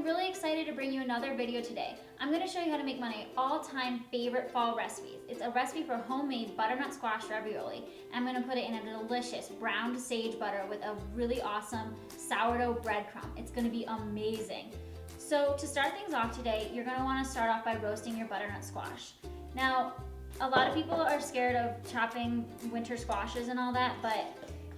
really excited to bring you another video today. I'm going to show you how to make my all-time favorite fall recipes. It's a recipe for homemade butternut squash ravioli. I'm going to put it in a delicious browned sage butter with a really awesome sourdough breadcrumb. It's going to be amazing. So to start things off today, you're going to want to start off by roasting your butternut squash. Now, a lot of people are scared of chopping winter squashes and all that, but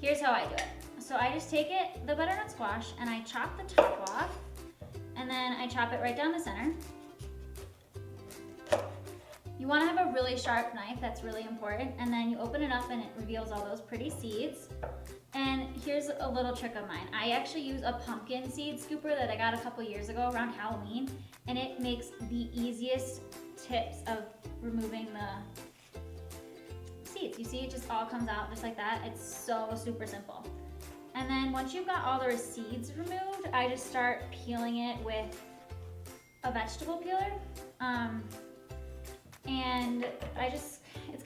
here's how I do it. So I just take the butternut squash, and I chop the top off, and then I chop it right down the center. You want to have a really sharp knife, that's really important, and then you open it up and it reveals all those pretty seeds. And here's a little trick of mine. I actually use a pumpkin seed scooper that I got a couple years ago around Halloween, and it makes the easiest tips of removing the seeds. You see, it just all comes out just like that. It's so super simple. And then once you've got all the seeds removed, I just start peeling it with a vegetable peeler. And it's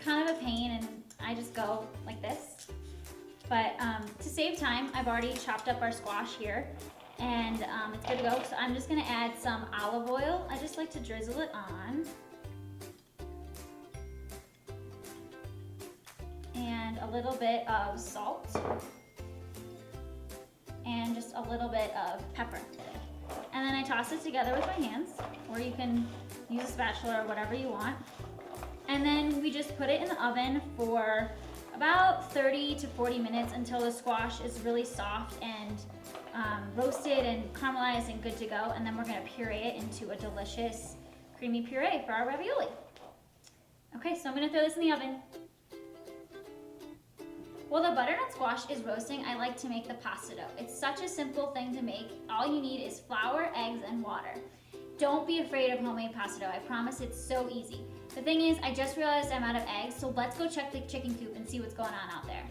kind of a pain, and I just go like this. But to save time, I've already chopped up our squash here, and it's good to go. So I'm just gonna add some olive oil. I just like to drizzle it on. And a little bit of salt. And just a little bit of pepper. And then I toss it together with my hands, or you can use a spatula or whatever you want. And then we just put it in the oven for about 30 to 40 minutes until the squash is really soft and roasted and caramelized and good to go. And then we're gonna puree it into a delicious creamy puree for our ravioli. Okay, so I'm gonna throw this in the oven. While the butternut squash is roasting, I like to make the pasta dough. It's such a simple thing to make. All you need is flour, eggs, and water. Don't be afraid of homemade pasta dough. I promise it's so easy. The thing is, I just realized I'm out of eggs, so let's go check the chicken coop and see what's going on out there.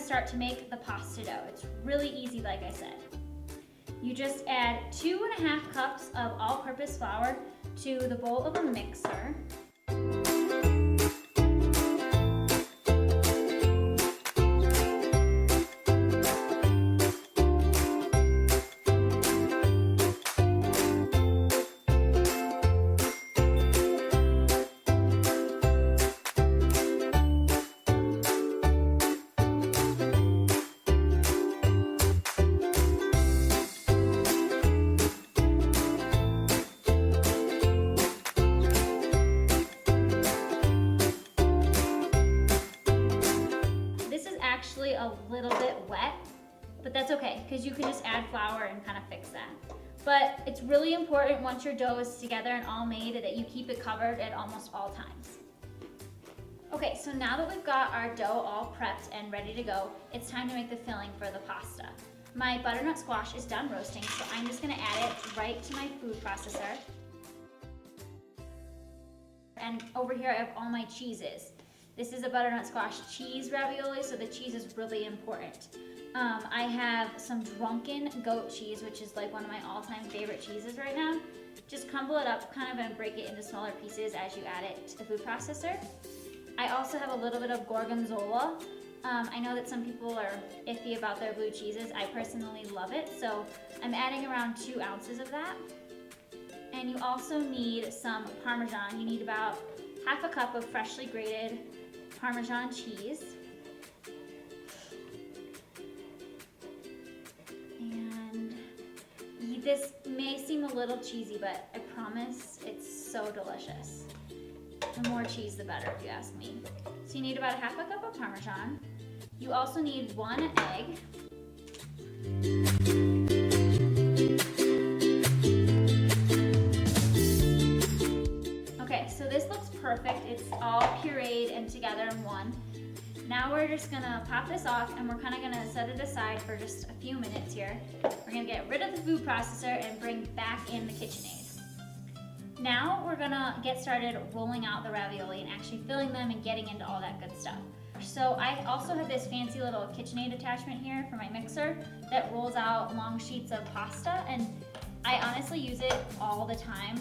Start to make the pasta dough. It's really easy, like I said. You just add 2.5 cups of all-purpose flour to the bowl of a mixer. Actually a little bit wet, but that's okay because you can just add flour and kind of fix that. But it's really important once your dough is together and all made that you keep it covered at almost all times. Okay, so now that we've got our dough all prepped and ready to go, it's time to make the filling for the pasta. My butternut squash is done roasting, so I'm just going to add it right to my food processor. And over here I have all my cheeses. This is a butternut squash cheese ravioli, so the cheese is really important. I have some drunken goat cheese, which is like one of my all-time favorite cheeses right now. Just crumble it up kind of and break it into smaller pieces as you add it to the food processor. I also have a little bit of gorgonzola. I know that some people are iffy about their blue cheeses. I personally love it, so I'm adding around 2 ounces of that. And you also need some Parmesan. You need about 1/2 cup of freshly grated Parmesan cheese. And this may seem a little cheesy, but I promise it's so delicious. The more cheese, the better, if you ask me. So you need about 1/2 cup of Parmesan. You also need 1 egg. Okay, so this looks perfect. It's all pureed and together in one. Now we're just gonna pop this off, and we're kind of gonna set it aside for just a few minutes here. We're gonna get rid of the food processor and bring back in the KitchenAid. Now we're gonna get started rolling out the ravioli and actually filling them and getting into all that good stuff. So I also have this fancy little KitchenAid attachment here for my mixer that rolls out long sheets of pasta, and I honestly use it all the time.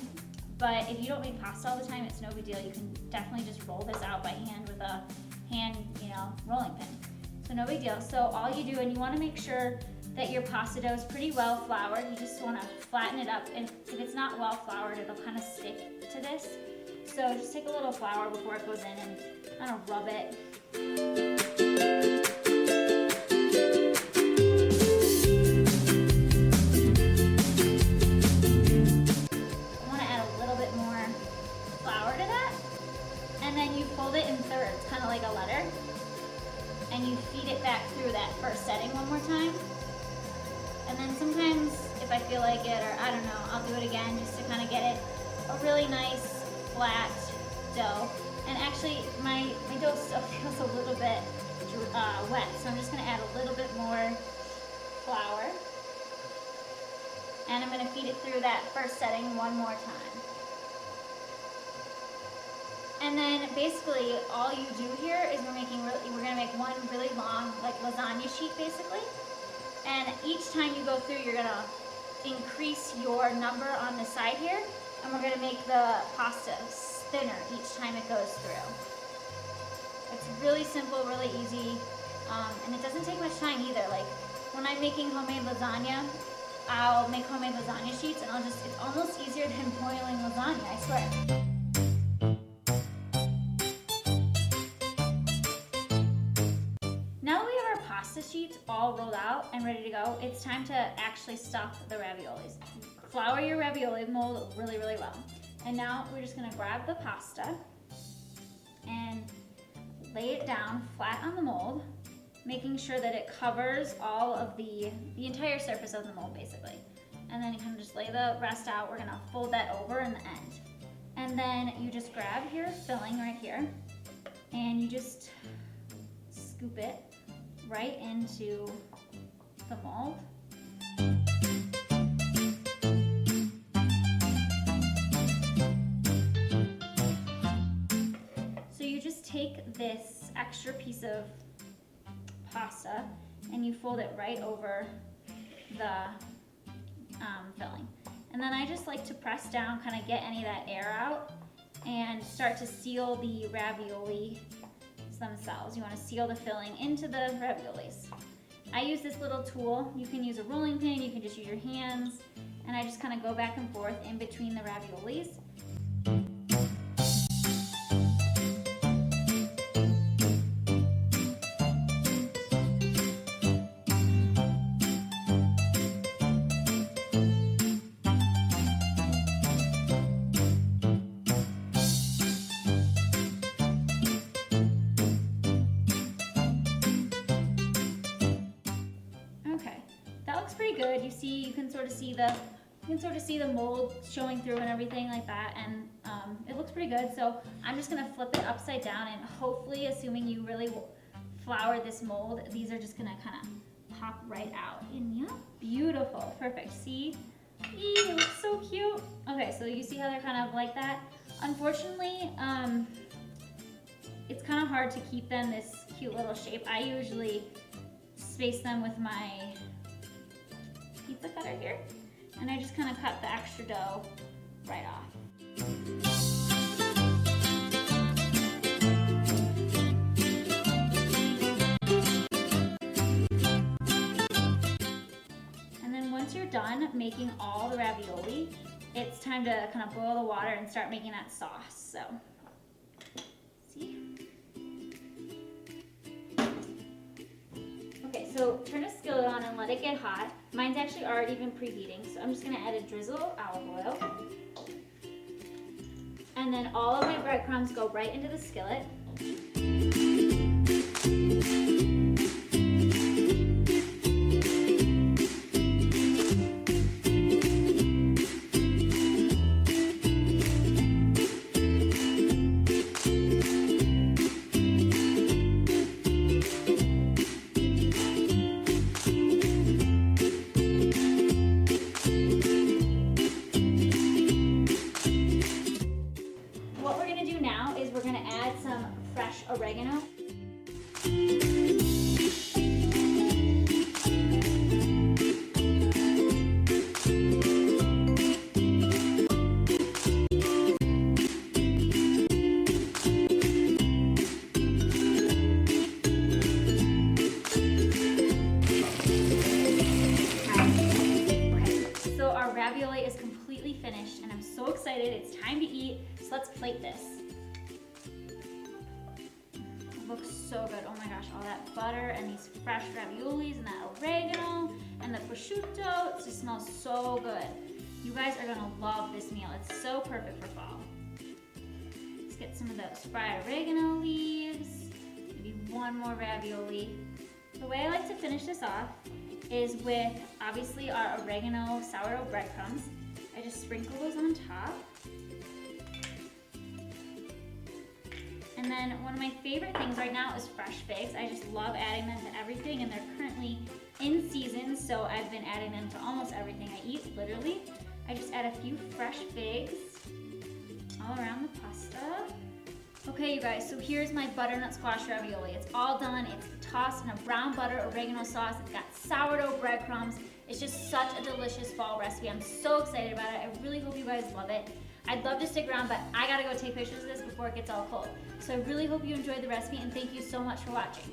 But if you don't make pasta all the time, it's no big deal. You can definitely just roll this out by hand with a hand, rolling pin. So no big deal. So all you do, and you want to make sure that your pasta dough is pretty well floured. You just want to flatten it up, and if it's not well floured, it'll kind of stick to this. So just take a little flour before it goes in and kind of rub it. I want to add a little bit more flour to that, and then you fold it in thirds, kind of like a letter, and you feed it back through that first setting one more time. And then sometimes, if I feel like it, or I don't know, I'll do it again just to kind of get it a really nice, flat dough. And actually, my dough still feels a little bit wet, so I'm just going to add a little bit more flour. And I'm going to feed it through that first setting one more time. And then basically, all you do here is we're going to make one really long, like lasagna sheet, basically. And each time you go through, you're gonna increase your number on the side here, and we're gonna make the pasta thinner each time it goes through. It's really simple, really easy, and it doesn't take much time either. Like when I'm making homemade lasagna, I'll make homemade lasagna sheets, and it's almost easier than boiling lasagna, I swear. Sheets all rolled out and ready to go, it's time to actually stuff the raviolis. Flour your ravioli mold really, really well. And now we're just gonna grab the pasta and lay it down flat on the mold, making sure that it covers all of the entire surface of the mold, basically. And then you can just lay the rest out. We're gonna fold that over in the end. And then you just grab your filling right here, and you just scoop it right into the mold. So you just take this extra piece of pasta and you fold it right over the filling. And then I just like to press down, kind of get any of that air out, and start to seal the ravioli themselves. You want to seal the filling into the raviolis. I use this little tool. You can use a rolling pin, you can just use your hands, and I just kind of go back and forth in between the raviolis. Good. You can sort of see the mold showing through and everything like that, and it looks pretty good. So I'm just gonna flip it upside down, and hopefully, assuming you really flour this mold, these are just gonna kind of pop right out. And yeah, beautiful, perfect. See, it looks so cute. Okay, so you see how they're kind of like that. Unfortunately, it's kind of hard to keep them this cute little shape. I usually space them with my pizza cutter here, and I just kind of cut the extra dough right off. And then once you're done making all the ravioli, it's time to kind of boil the water and start making that sauce. So, see? Okay, so turn a skillet on and let it get hot. Mine's actually already been preheating, so I'm just gonna add a drizzle of olive oil. And then all of my breadcrumbs go right into the skillet. We're gonna add some excited. It's time to eat. So let's plate this. It looks so good. Oh my gosh, all that butter and these fresh raviolis and that oregano and the prosciutto. It just smells so good. You guys are gonna love this meal. It's so perfect for fall. Let's get some of those fried oregano leaves. Maybe one more ravioli. The way I like to finish this off is with, obviously, our oregano sourdough breadcrumbs. I just sprinkle those on top. And then one of my favorite things right now is fresh figs. I just love adding them to everything, and they're currently in season, so I've been adding them to almost everything I eat, literally. I just add a few fresh figs all around the pasta. Okay, you guys, so here's my butternut squash ravioli. It's all done. It's tossed in a brown butter oregano sauce. It's got sourdough breadcrumbs. It's just such a delicious fall recipe. I'm so excited about it. I really hope you guys love it. I'd love to stick around, but I gotta go take pictures of this before it gets all cold. So I really hope you enjoyed the recipe, and thank you so much for watching.